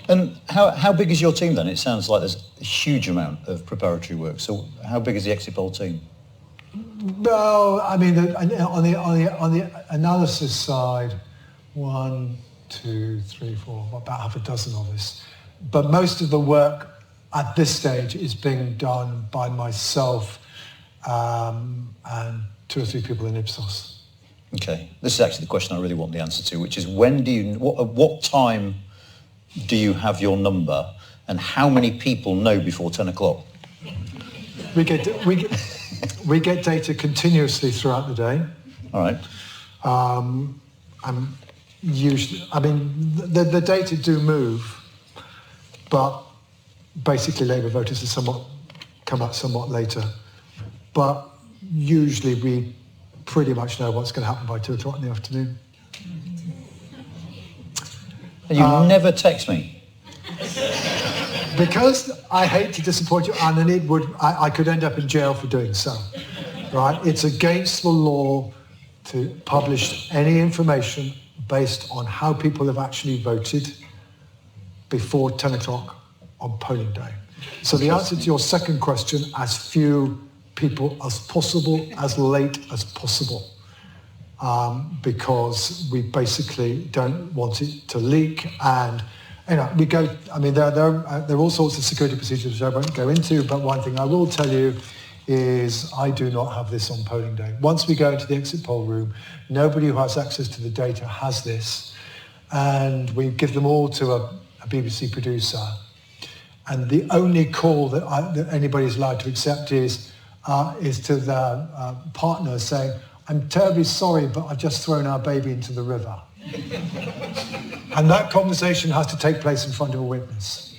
And how big is your team then? It sounds like there's a huge amount of preparatory work. So how big is the exit poll team? Well, I mean, on the analysis side, 1, 2, 3, 4, about half a dozen of us. But most of the work at this stage is being done by myself and 2 or 3 people in Ipsos. Okay, this is actually the question I really want the answer to, which is at what time do you have your number, and how many people know before 10 o'clock? We get data continuously throughout the day. All right. And usually, I mean, the data do move, but basically Labour voters come out somewhat later. But usually we pretty much know what's going to happen by 2 o'clock in the afternoon. And you never text me? Because I hate to disappoint you, and then I could end up in jail for doing so, right? It's against the law to publish any information based on how people have actually voted before 10 o'clock on polling day. So the answer to your second question, as few people as possible, as late as possible, because we basically don't want it to leak. And we go, I mean, there are all sorts of security procedures which I won't go into, but one thing I will tell you is I do not have this on polling day. Once we go into the exit poll room, nobody who has access to the data has this, and we give them all to a BBC producer. And the only call that anybody's allowed to accept is to their partner saying, "I'm terribly sorry, but I've just thrown our baby into the river." And that conversation has to take place in front of a witness.